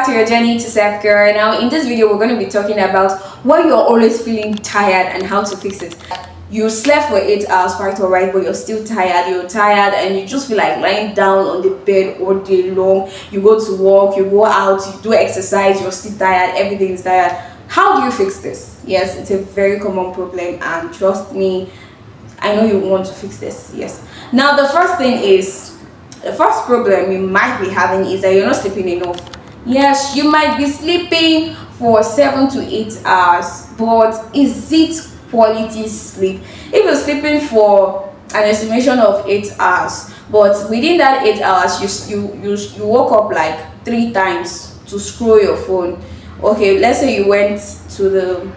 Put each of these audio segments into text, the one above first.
back to your journey to self-care. Now in this video we're going to be talking about why you're always feeling tired and how to fix it. You slept for 8 hours, quite alright, but you're still tired. You're tired and you just feel like lying down on the bed all day long. You go to work, you go out, you do exercise, you're still tired, everything is tired. How do you fix this? Yes, it's a very common problem, and trust me, I know you want to fix this. Yes. Now the first problem you might be having is that you're not sleeping enough. Yes, you might be sleeping for 7 to 8 hours, but is it quality sleep? If you're sleeping for an estimation of 8 hours, but within that 8 hours you woke up like 3 times to scroll your phone. Okay, let's say you went to the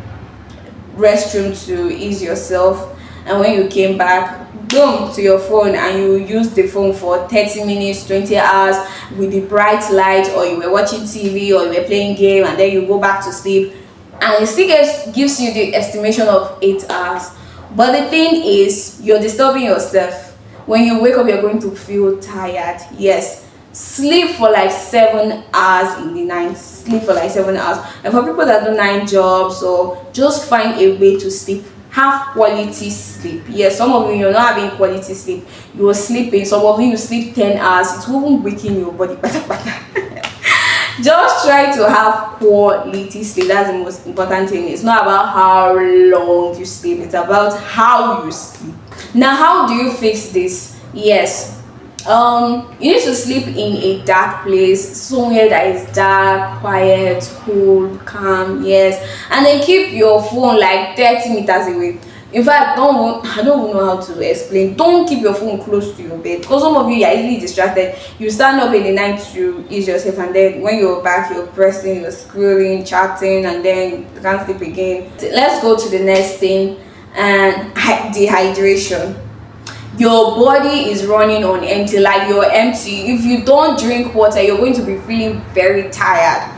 restroom to ease yourself, and when you came back, boom, to your phone, and you used the phone for 30 minutes, 20 hours with the bright light, or you were watching TV, or you were playing game, and then you go back to sleep, and it still gives you the estimation of 8 hours. But the thing is, you're disturbing yourself. When you wake up, you're going to feel tired. Yes, sleep for like 7 hours in the night. Sleep for like 7 hours. And for people that do 9 jobs, or just find a way to sleep, have quality sleep. Yes, some of you, you're not having quality sleep. You are sleeping. Some of you sleep 10 hours. It won't weaken your body. Just try to have quality sleep. That's the most important thing. It's not about how long you sleep, it's about how you sleep. Now, how do you fix this? Yes, you need to sleep in a dark place, somewhere that is dark, quiet, cool, calm. Yes, and then keep your phone like 30 meters away. In fact, I don't even know how to explain. Don't keep your phone close to your bed, because some of you are easily distracted. You stand up in the night to ease yourself, and then when you're back, you're pressing, you're scrolling, chatting, and then you can't sleep again. Let's go to the next thing, and dehydration. Your body is running on empty, like you're empty. If you don't drink water, you're going to be feeling very tired.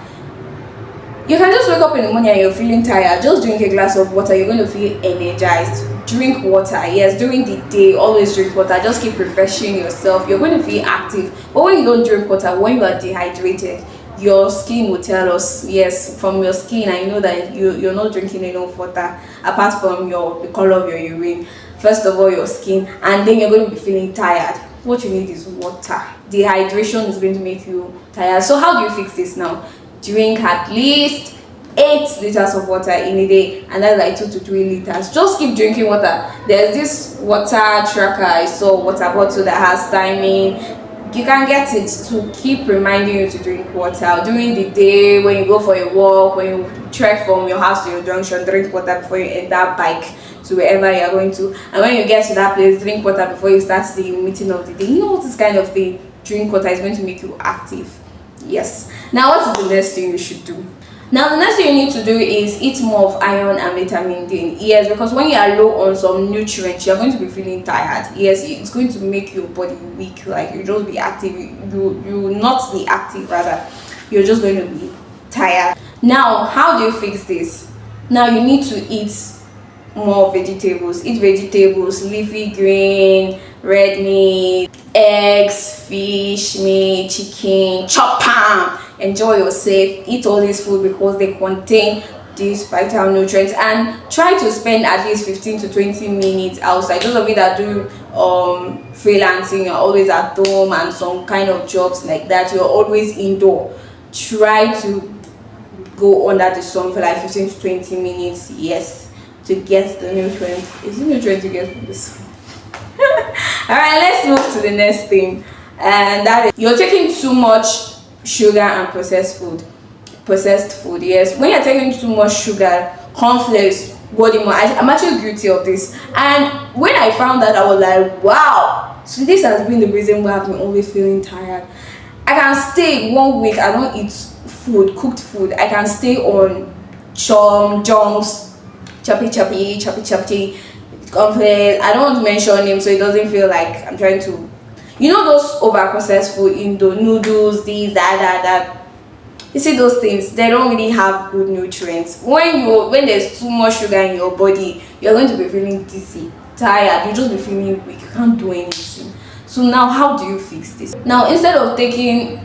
You can just wake up in the morning and you're feeling tired. Just drink a glass of water, you're going to feel energized. Drink water. Yes, during the day, always drink water. Just keep refreshing yourself. You're going to feel active. But when you don't drink water, when you are dehydrated, your skin will tell us. Yes, from your skin, I know that you're not drinking enough water, apart from the color of your urine. First of all, your skin, and then you're going to be feeling tired. What you need is water. Dehydration is going to make you tired. So how do you fix this now? Drink at least 8 liters of water in a day, and that's like 2 to 3 liters. Just keep drinking water. There's this water tracker I saw, water bottle that has timing. You can get it to keep reminding you to drink water during the day. When you go for a walk, when you trek from your house to your junction, drink water before you enter bike to wherever you're going to. And when you get to that place, drink water before you start the meeting of the day. You know, this kind of thing. Drink water is going to make you active. Yes. Now, what is the next thing you should do? Now, the next thing you need to do is eat more of iron and vitamin D. Yes, because when you are low on some nutrients, you're going to be feeling tired. Yes, it's going to make your body weak. Like, you just be active. You will not be active, rather. You're just going to be tired. Now, how do you fix this? Now, you need to eat more vegetables. Eat vegetables, leafy green, red meat, eggs, fish, meat, chicken, chop palm. Enjoy yourself. Eat all this food because they contain these vital nutrients, and try to spend at least 15 to 20 minutes outside. Those of you that do freelancing, you're always at home, and some kind of jobs like that, you're always indoor. Try to go under the sun for like 15 to 20 minutes. Yes, to get the nutrients. Is the nutrient to get from this? All right, let's move to the next thing, and that is you're taking too much sugar and processed food. Yes, when you're taking too much sugar, cornflakes, I'm actually guilty of this. And when I found that, I was like, wow, so this has been the reason why I've been always feeling tired. I can stay 1 week, I don't eat food, cooked food. I can stay on junks, choppy, cornflakes. I don't want to mention names so it doesn't feel like I'm trying to, you know, those over processed food, Indo noodles, these, that. You see, those things, they don't really have good nutrients. When there's too much sugar in your body, you're going to be feeling dizzy, tired, you just be feeling weak, you can't do anything. So now, how do you fix this? Now, instead of taking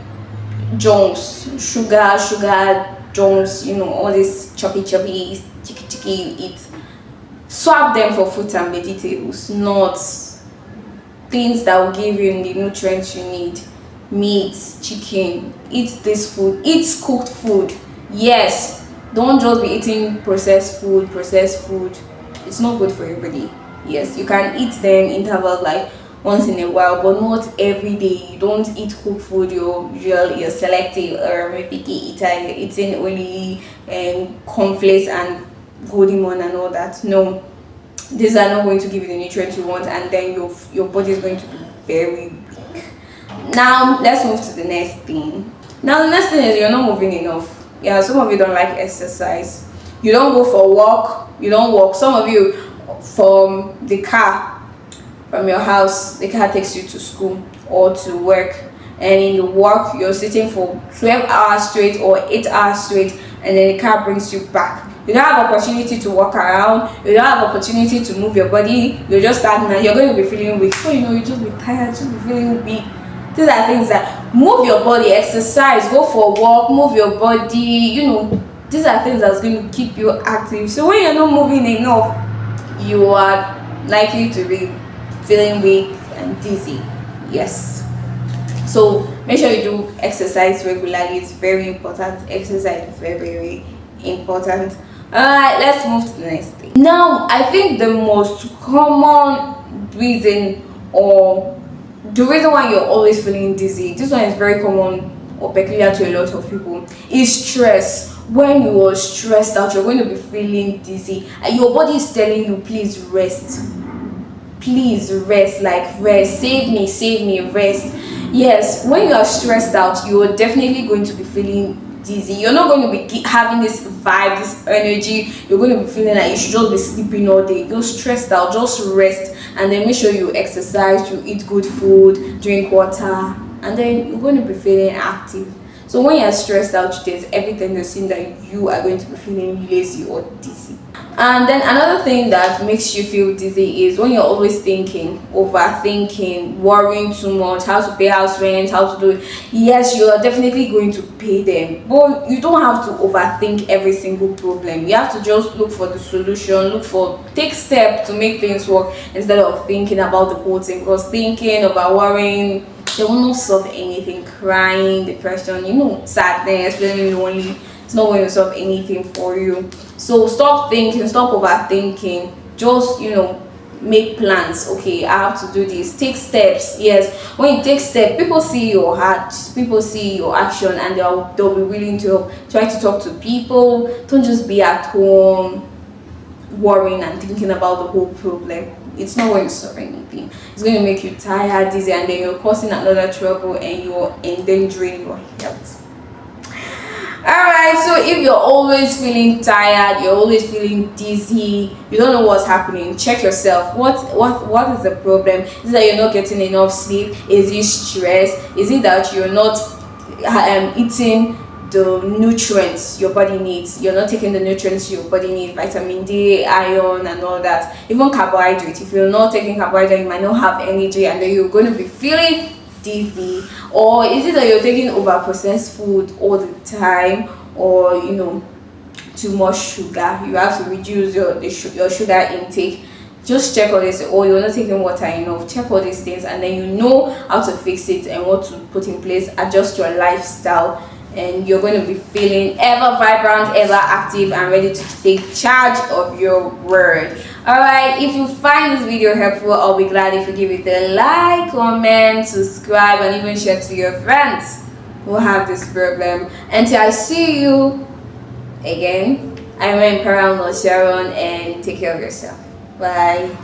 junks, sugar junks, all this choppy, chicky you eat. Swap them for fruits and vegetables, not things that will give you the nutrients you need. Meat, chicken, eat this food, eat cooked food. Yes, don't just be eating processed food. It's not good for everybody. Yes, you can eat them intervals like once in a while, but not every day. You don't eat cooked food. You're selective or maybe picky eater. You're eating only cornflakes and golden one and all that. No, these are not going to give you the nutrients you want, and then your body is going to be very weak. Now let's move to the next thing. Now the next thing is you're not moving enough. Yeah, some of you don't like exercise. You don't go for a walk. You don't walk. Some of you, from the car, from your house, the car takes you to school or to work, and in the work you're sitting for 12 hours straight or 8 hours straight, and then the car brings you back. You don't have opportunity to walk around. You don't have opportunity to move your body. You're just stagnant. You're going to be feeling weak. So you just be tired, just be feeling weak. These are things that move your body, exercise, go for a walk, move your body. These are things that's going to keep you active. So when you're not moving enough, you are likely to be feeling weak and dizzy. Yes. So make sure you do exercise regularly. It's very important. Exercise is very, very important. Alright, let's move to the next thing. Now, I think the most common reason, or the reason why you're always feeling dizzy, this one is very common or peculiar to a lot of people, is stress. When you are stressed out, you're going to be feeling dizzy, and your body is telling you, please rest. Please rest, like rest, save me, rest. Yes, when you are stressed out, you're definitely going to be feeling dizzy. You're not going to be having this vibe, this energy. You're going to be feeling like you should just be sleeping all day. You're stressed out. Just rest, and then make sure you exercise, you eat good food, drink water, and then you're going to be feeling active. So when you're stressed out, there's everything that seems that you are going to be feeling lazy or dizzy. And then another thing that makes you feel dizzy is when you're always thinking, overthinking, worrying too much, how to pay house rent, how to do it. Yes, you are definitely going to pay them, but you don't have to overthink every single problem. You have to just look for the solution, take steps to make things work, instead of thinking about the whole thing. Because thinking about worrying, they will not solve anything. Crying, depression, sadness, feeling lonely, it's not going to solve anything for you. So stop thinking, stop overthinking. Just make plans. Okay, I have to do this. Take steps. Yes, when you take steps, people see your heart, people see your action, and they'll be willing to help. Try to talk to people. Don't just be at home worrying and thinking about the whole problem. It's not going to solve anything. It's going to make you tired, dizzy, and then you're causing another trouble, and you're endangering your health. Alright, so if you're always feeling tired, you're always feeling dizzy, you don't know what's happening, check yourself. What is the problem? Is it that you're not getting enough sleep? Is it stress? Is it that you're not eating the nutrients your body needs? You're not taking the nutrients your body needs, vitamin D, iron, and all that. Even carbohydrate. If you're not taking carbohydrate, you might not have energy, and then you're going to be feeling dizzy. Or is it that you're taking over processed food all the time, or too much sugar? You have to reduce your sugar intake. Just check all this. Or you're not taking water enough. Check all these things, and then you know how to fix it and what to put in place. Adjust your lifestyle, and you're going to be feeling ever vibrant, ever active, and ready to take charge of your world. Alright, if you find this video helpful, I'll be glad if you give it a like, comment, subscribe, and even share to your friends who have this problem. Until I see you again, I'm Imperial Sharon, and take care of yourself. Bye.